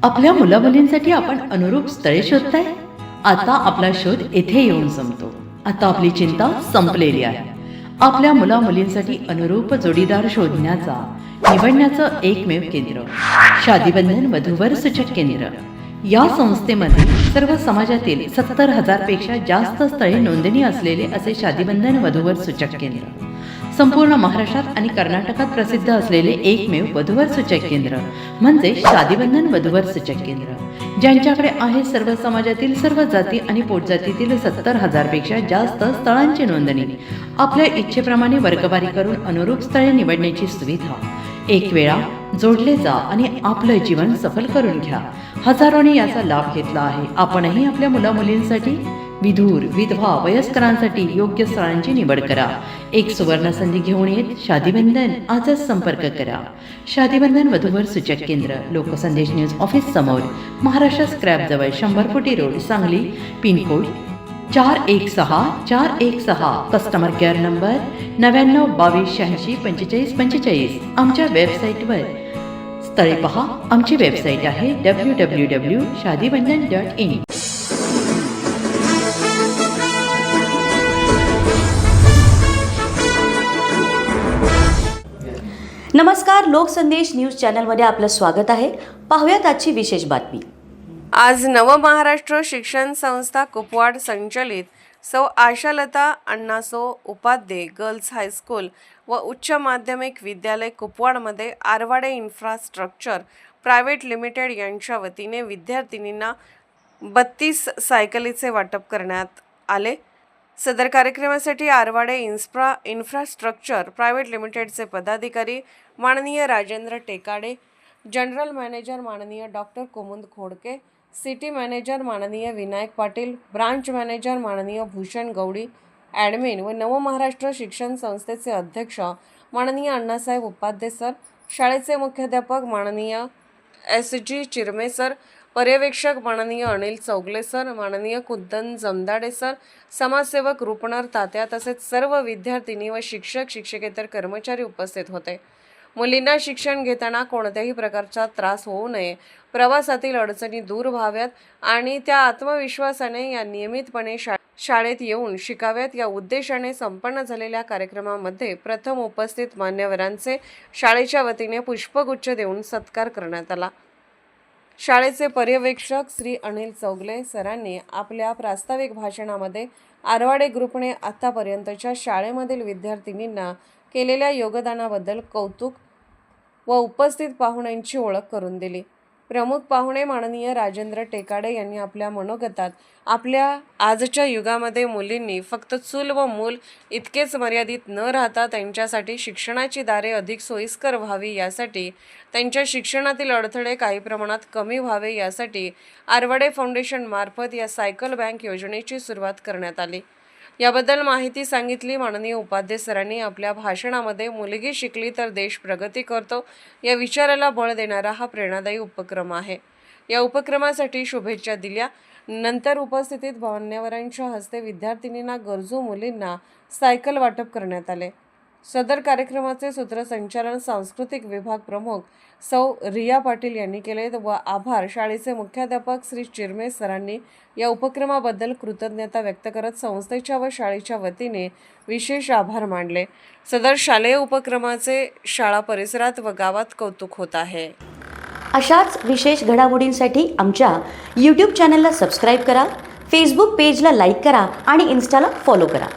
आपल्या मुलामुलींसाठी आपण अनुरूप स्थळे शोधताय? आता आपला शोध येथे येऊन संपतो. आता आपली चिंता संपलेली आहे. आपल्या मुलामुलींसाठी अनुरूप जोडीदार शोधण्याचा निवडण्याचं एकमेव केंद्र शादीबंधन वधूवर सूचक केंद्र. या संस्थेमध्ये सर्व समाजातील 70,000 पेक्षा जास्त स्थळे नोंदणी असलेले असे शादीबंधन वधूवर सूचक केंद्र. संपूर्ण महाराष्ट्रात आणि कर्नाटकात प्रसिद्ध असलेले एकमेव वधूवर सूचक केंद्र म्हणजे शादीबंधन वधूवर सूचक केंद्र, ज्यांच्याकडे आहे सर्व समाजातील सर्व जाती आणि पोटजातीतील 70,000 पेक्षा जास्त स्थळांची नोंदणी. आपल्या इच्छेप्रमाणे वर्गवारी करून अनुरूप स्थळे निवडण्याची सुविधा. एक वेळा जोडले जा आणि आपलं जीवन सफल करून घ्या. हजारोंनी याचा लाभ घेतला आहे. आपणही आपल्या मुलामुलींसाठी, विधूर, विधवा, वयस्करांसाठी योग्य स्थळांची निवड करा. एक सुवर्ण संधी घेऊन येत शादीबंधन. आजच संपर्क करा. शादीबंधन वधूवर सूचक केंद्र, लोकसंदेश न्यूज ऑफिस समोर, महाराष्ट्र स्क्रॅप जवळ, 100 फुटी road, Sangli. Pin code 416416. Customer care number 9922864545. आमच्या वेबसाईटवर स्थळे पहा. आमची वेबसाईट आहे www.shadibandhan.in. नमस्कार, लोकसंदेश न्यूज चॅनलमध्ये आपलं स्वागत आहे. पाहूयात आजची विशेष बातमी. आज नवमहाराष्ट्र शिक्षण संस्था कुपवाड संचलित सौ आशालता अण्णासो उपाध्ये गर्ल्स हायस्कूल व उच्च माध्यमिक विद्यालय कुपवाडमध्ये आरवाडे इन्फ्रास्ट्रक्चर प्रायव्हेट लिमिटेड यांच्या वतीने विद्यार्थिनींना 32 सायकलीचे वाटप करण्यात आले. सदर कार्यक्रमासाठी आरवाडे इन्फ्रास्ट्रक्चर प्रायव्हेट लिमिटेडचे पदाधिकारी माननीय राजेंद्र टेकाडे, जनरल मॅनेजर माननीय डॉक्टर कुमुद खोडके, सिटी मॅनेजर माननीय विनायक पाटील, ब्रांच मॅनेजर माननीय भूषण गौडी, ॲडमिन व नवमहाराष्ट्र शिक्षण संस्थेचे अध्यक्ष माननीय अण्णासाहेब उपाध्ये सर, शाळेचे मुख्याध्यापक माननीय SG चिरमे सर, पर्यवेक्षक माननीय अनिल चौगले सर, माननीय कुंदन जमदाडे सर, समाजसेवक रुपनर तात्या तसेच सर्व विद्यार्थिनी व शिक्षक शिक्षकेतर कर्मचारी उपस्थित होते. मुलींना शिक्षण घेताना कोणत्याही प्रकारचा त्रास होऊ नये, प्रवासातील अडचणी दूर व्हाव्यात आणि त्या आत्मविश्वासाने या नियमितपणे शाळेत येऊन शिकाव्यात या उद्देशाने संपन्न झालेल्या कार्यक्रमामध्ये प्रथम उपस्थित मान्यवरांचे शाळेच्या वतीने पुष्पगुच्छ देऊन सत्कार करण्यात आला. शाळेचे पर्यवेक्षक श्री अनिल चौगले सरांनी आपल्या प्रास्ताविक भाषणामध्ये आरवाडे ग्रुपने आतापर्यंतच्या शाळेमधील विद्यार्थिनींना केलेल्या योगदानाबद्दल कौतुक व उपस्थित पाहुण्यांची ओळख करून दिली. प्रमुख पाहुणे माननीय राजेंद्र टेकाडे यांनी आपल्या मनोगतात आपल्या आजच्या युगामध्ये मुलींनी फक्त चूल व मूल इतकेच मर्यादित न राहता त्यांच्यासाठी शिक्षणाची दारे अधिक सोयीस्कर व्हावी, यासाठी त्यांच्या शिक्षणातील अडथळे काही प्रमाणात कमी व्हावे यासाठी आरवाडे फाउंडेशन मार्फत या सायकल बँक योजनेची सुरुवात करण्यात आली. याबद्दल माहिती सांगितली माननीय उपाध्ये सरांनी आपल्या भाषणामध्ये मुलगी शिकली तर देश प्रगती करतो या विचाराला बळ देणारा हा प्रेरणादायी उपक्रम आहे. या उपक्रमासाठी शुभेच्छा दिल्या. नंतर उपस्थित मान्यवरांच्या हस्ते विद्यार्थिनींना गरजू मुलींना सायकल वाटप करण्यात आले. सदर कार्यक्रमाचे सूत्रसंचालन सांस्कृतिक विभाग प्रमुख सौ रिया पाटील यांनी केले व आभार शाळेचे मुख्याध्यापक श्री चिरमे सरांनी या उपक्रमाबद्दल कृतज्ञता व्यक्त करत संस्थेच्या व शाळेच्या वतीने विशेष आभार मानले. सदर शालेय उपक्रमाचे शाळा परिसरात व गावात कौतुक होत आहे. अशाच विशेष घडामोडींसाठी आमच्या YouTube चॅनलला सबस्क्राईब करा, फेसबुक पेजला लाईक करा आणि इन्स्टाला फॉलो करा.